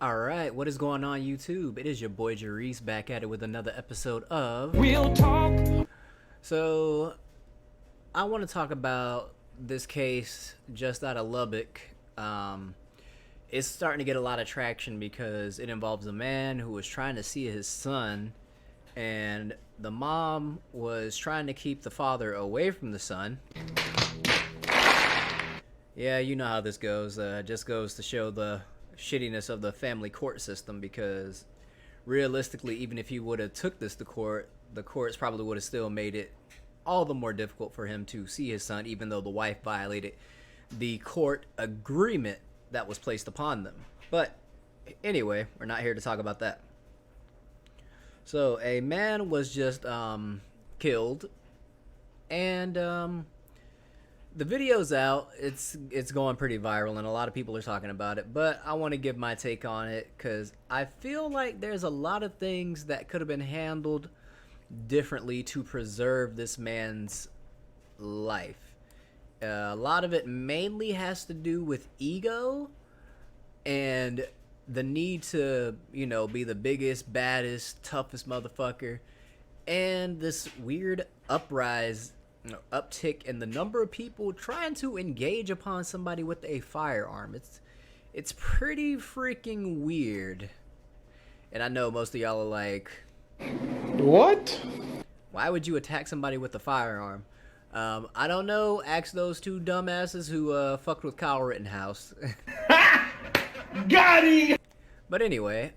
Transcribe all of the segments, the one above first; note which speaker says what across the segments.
Speaker 1: Alright, what is going on YouTube? It is your boy Jerice back at it with another episode of
Speaker 2: Real Talk.
Speaker 1: So, I want to talk about this case just out of Lubbock. It's starting to get a lot of traction because it involves a man who was trying to see his son, and the mom was trying to keep the father away from the son. Yeah, you know how this goes. Just goes to show the shittiness of the family court system, because realistically, even if he would have took this to court, the courts probably would have still made it all the more difficult for him to see his son, even though the wife violated the court agreement that was placed upon them. But anyway, we're not here to talk about that. So a man was just killed, and the video's out. It's going pretty viral, and a lot of people are talking about it. But I want to give my take on it because I feel like there's a lot of things that could have been handled differently to preserve this man's life. A lot of it mainly has to do with ego and the need to, you know, be the biggest, baddest, toughest motherfucker, and this weird uptick in the number of people trying to engage upon somebody with a firearm. It's pretty freaking weird. And I know most of y'all are like,
Speaker 2: What?
Speaker 1: why would you attack somebody with a firearm? I don't know. Ask those two dumbasses who fucked with Kyle Rittenhouse.
Speaker 2: Got him!
Speaker 1: But anyway,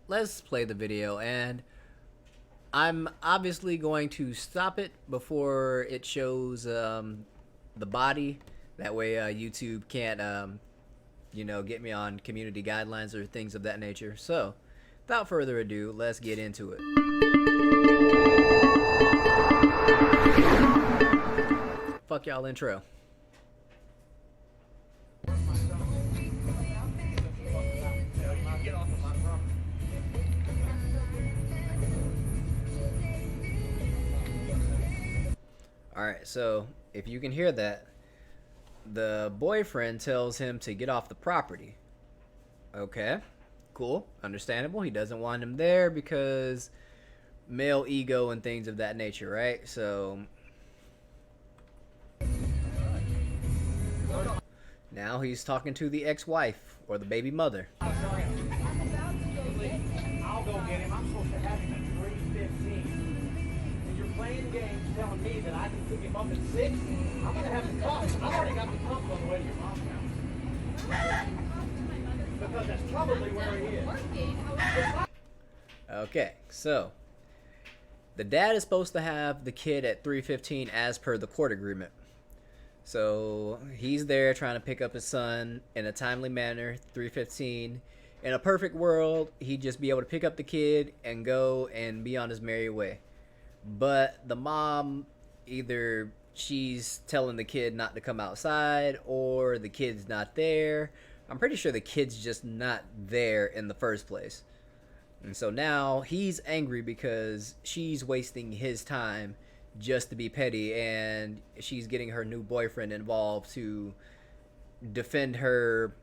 Speaker 1: let's play the video, and I'm obviously going to stop it before it shows the body. That way YouTube can't, you know, get me on community guidelines or things of that nature. So, without further ado, let's get into it. Fuck y'all intro. Alright, so if you can hear that, the boyfriend tells him to get off the property. Okay, cool, understandable. He doesn't want him there because male ego and things of that nature, right? So now he's talking to the ex-wife or the baby mother.
Speaker 3: I'll go get him. I'm supposed to have him at 3:15. And you're playing games telling me that I can pick him up at 6? I'm going to have the cuffs. I've already got the cuffs on the way to your mom's house. Because that's probably where he is.
Speaker 1: Okay, so the dad is supposed to have the kid at 3:15 as per the court agreement. So he's there trying to pick up his son in a timely manner, 3:15. In a perfect world, he'd just be able to pick up the kid and go and be on his merry way. But the mom, either she's telling the kid not to come outside or the kid's not there. I'm pretty sure the kid's just not there in the first place. And so now he's angry because she's wasting his time just to be petty, and she's getting her new boyfriend involved to defend her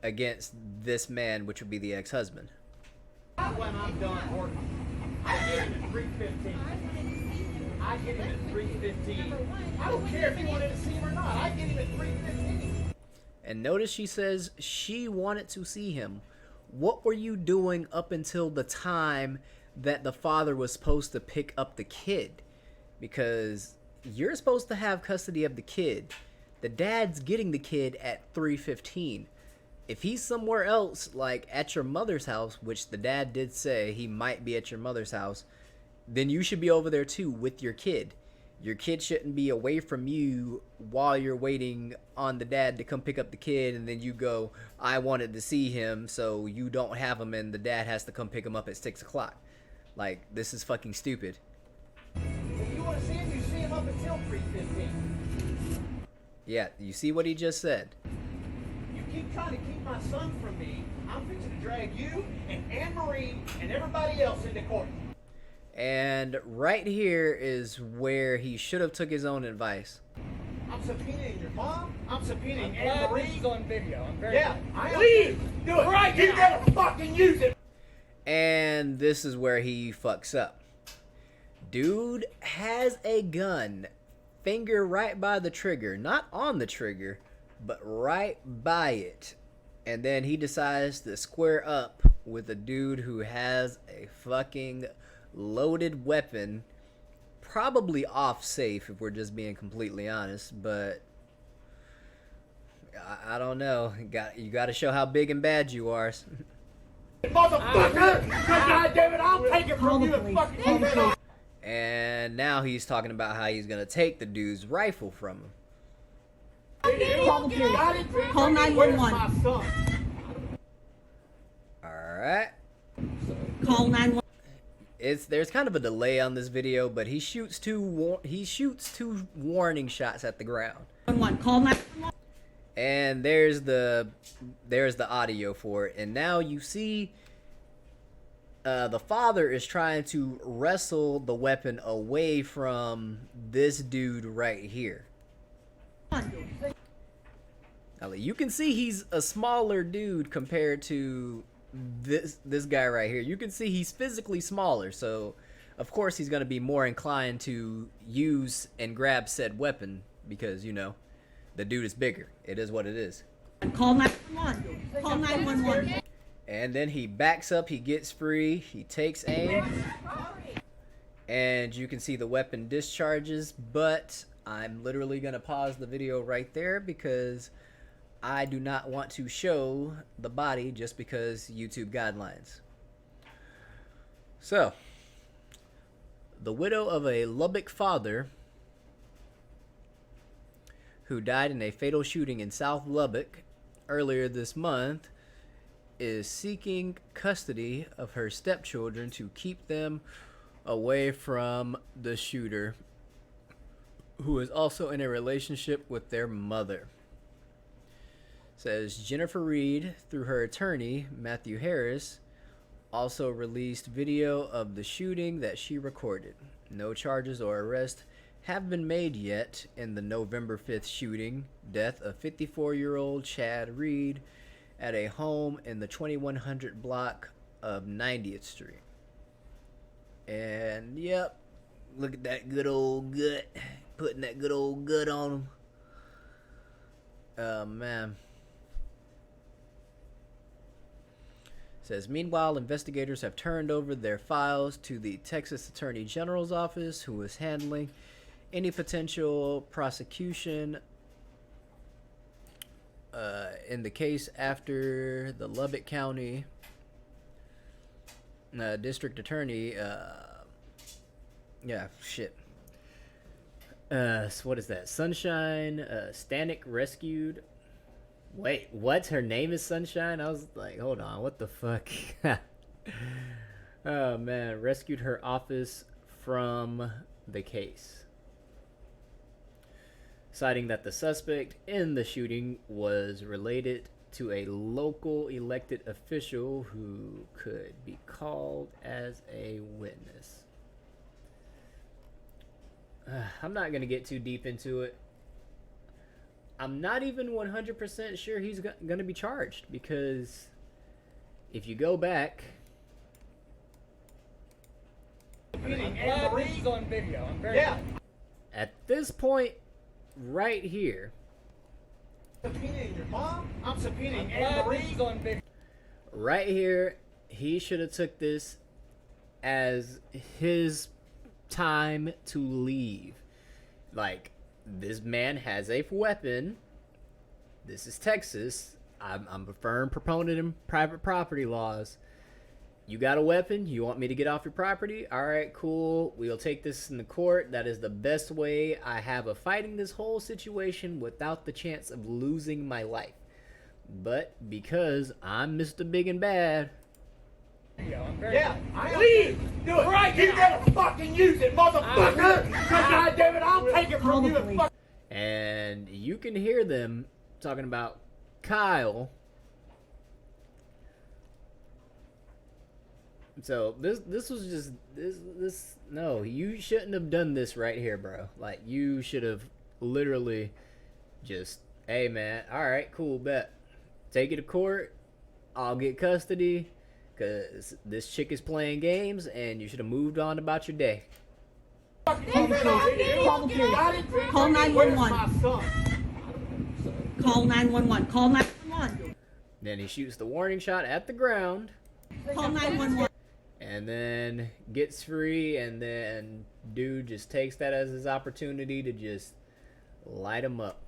Speaker 1: against this man, which would be the ex-husband.
Speaker 3: When I'm done working, I get him at 3:15. I get him at 3:15. I don't care if you wanted to see him or not. I get him at 3:15.
Speaker 1: And notice she says she wanted to see him. What were you doing up until the time that the father was supposed to pick up the kid? Because you're supposed to have custody of the kid. The dad's getting the kid at 3:15. If he's somewhere else, like at your mother's house, which the dad did say he might be at your mother's house, then you should be over there too with your kid. Your kid shouldn't be away from you while you're waiting on the dad to come pick up the kid, and then you go, I wanted to see him, so you don't have him, and the dad has to come pick him up at 6 o'clock. Like, this is fucking stupid.
Speaker 3: If you want to see him, you see him up until 3:15.
Speaker 1: Yeah, you see what he just said.
Speaker 3: You keep trying to keep my son from me, I'm fixing to drag you and Anne-Marie and everybody else into court.
Speaker 1: And right here is where he should have took his own advice.
Speaker 3: I'm subpoenaing your mom. I'm subpoenaing
Speaker 4: I'm glad
Speaker 3: Anne-Marie.
Speaker 4: this is on video. I'm very
Speaker 3: Yeah,
Speaker 4: glad.
Speaker 3: I am.
Speaker 4: Leave!
Speaker 3: Do it. Right. You never fucking use it.
Speaker 1: And this is where he fucks up. Dude has a gun, finger right by the trigger, not on the trigger, but right by it. And then he decides to square up with a dude who has a fucking loaded weapon, probably off safe if we're just being completely honest, but I don't know. You got to show how big and bad you are.
Speaker 3: Motherfucker! God damn it, I'll take it from you and fucking keep it on.
Speaker 1: And now he's talking about how he's gonna take the dude's rifle from him.
Speaker 4: Call the police. Call 911.
Speaker 1: Alright.
Speaker 4: Call 911.
Speaker 1: There's kind of a delay on this video, but he shoots two warning shots at the ground.
Speaker 4: Call 911.
Speaker 1: And there's the audio for it. And now you see the father is trying to wrestle the weapon away from this dude right here. Now, you can see he's a smaller dude compared to this guy right here. You can see he's physically smaller, so of course he's going to be more inclined to use and grab said weapon because, you know, the dude is bigger. It is what it is.
Speaker 4: Call 911. Call 911.
Speaker 1: And then he backs up, he gets free, he takes aim, and you can see the weapon discharges, but I'm literally going to pause the video right there because I do not want to show the body just because YouTube guidelines. So, the widow of a Lubbock father who died in a fatal shooting in South Lubbock earlier this month is seeking custody of her stepchildren to keep them away from the shooter, who is also in a relationship with their mother. Says Jennifer Reed, through her attorney, Matthew Harris, also released video of the shooting that she recorded. No charges or arrest have been made yet in the November 5th shooting, death of 54-year-old Chad Reed at a home in the 2100 block of 90th Street. And yep, look at that good old gut, putting that good old gut on him. Oh man. Says, meanwhile, investigators have turned over their files to the Texas Attorney General's office, who is handling any potential prosecution in the case after the Lubbock County District Attorney, so what is that? Sunshine Stanek rescued. Wait, what? Her name is Sunshine? I was like, hold on, what the fuck? Oh man, rescued her office from the case, citing that the suspect in the shooting was related to a local elected official who could be called as a witness. I'm not going to get too deep into it. I'm not even 100% sure he's going to be charged, because if you go back...
Speaker 3: on video. Yeah.
Speaker 1: At this point, right here,
Speaker 3: Subpoenaing your mom? I'm subpoenaing Anne Marie's on video.
Speaker 1: right here, he should have took this as his time to leave. Like, this man has a weapon. This is Texas. I'm a firm proponent in private property laws. You got a weapon? You want me to get off your property? All right, cool. We'll take this in the court. That is the best way I have of fighting this whole situation without the chance of losing my life. But because I'm Mr. Big and Bad...
Speaker 3: Yeah, leave! Do it! Right, you never fucking use it, motherfucker! God damn it, I'll take it from you and fuck...
Speaker 1: And you can hear them talking about Kyle. So this was just this no, you shouldn't have done this right here, bro. Like, you should have literally just, hey man, all right, cool, bet, take it to court. I'll get custody because this chick is playing games and you should have moved on about your day.
Speaker 4: Call the police. Call 911. Call 911. Call 911.
Speaker 1: Then he shoots the warning shot at the ground
Speaker 4: Call 911.
Speaker 1: and then gets free, and then dude just takes that as his opportunity to just light him up.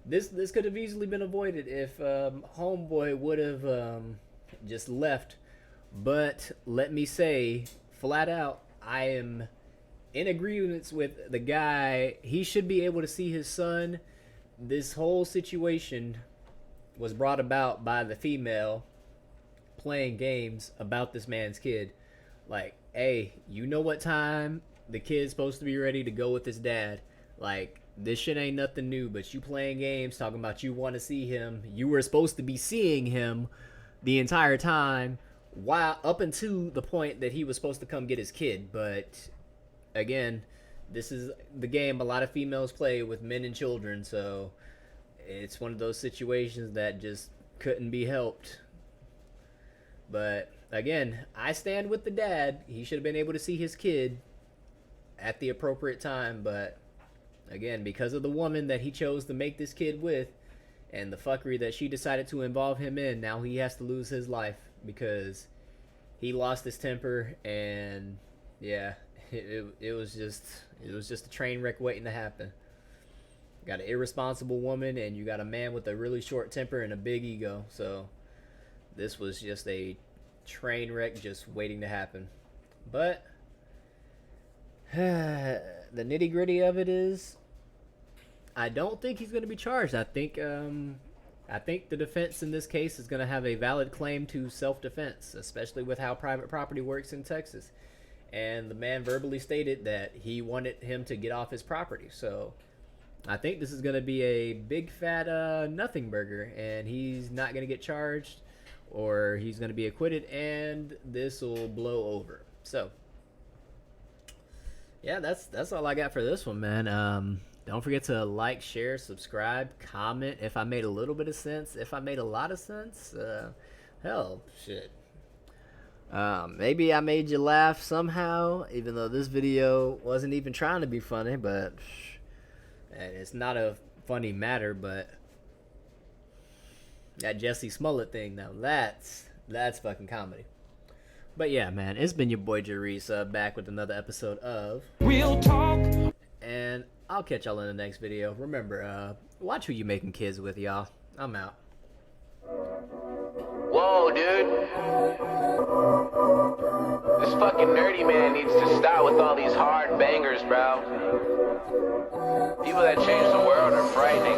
Speaker 1: This could have easily been avoided if homeboy would have just left. But let me say flat out, I am in agreement with the guy. He should be able to see his son. This whole situation was brought about by the female playing games about this man's kid. Like, hey, you know what time the kid's supposed to be ready to go with his dad. Like, this shit ain't nothing new, but you playing games talking about you want to see him. You were supposed to be seeing him the entire time, while up until the point that he was supposed to come get his kid. But again, this is the game a lot of females play with men and children, so it's one of those situations that just couldn't be helped. But again, I stand with the dad. He should have been able to see his kid at the appropriate time, but again, because of the woman that he chose to make this kid with and the fuckery that she decided to involve him in, now he has to lose his life because he lost his temper. And yeah, it was just a train wreck waiting to happen. You got an irresponsible woman and you got a man with a really short temper and a big ego, so this was just a train wreck just waiting to happen. But the nitty gritty of it is, I don't think he's going to be charged. I think the defense in this case is going to have a valid claim to self-defense, especially with how private property works in Texas. And the man verbally stated that he wanted him to get off his property. So I think this is going to be a big fat nothing burger, and he's not going to get charged, or he's going to be acquitted, and this will blow over. So yeah, that's all I got for this one, man. Don't forget to like, share, subscribe, comment if I made a little bit of sense. If I made a lot of sense, hell, shit. Maybe I made you laugh somehow, even though this video wasn't even trying to be funny, but it's not a funny matter. But that Jesse Smollett thing, now that's fucking comedy. But yeah, man, it's been your boy Jarice, back with another episode of
Speaker 2: Real talk.
Speaker 1: And I'll catch y'all in the next video. Remember, watch who you making kids with, y'all. I'm out.
Speaker 5: Whoa, dude. This fucking nerdy man needs to stop with all these hard bangers, bro. People that change the world are frightening.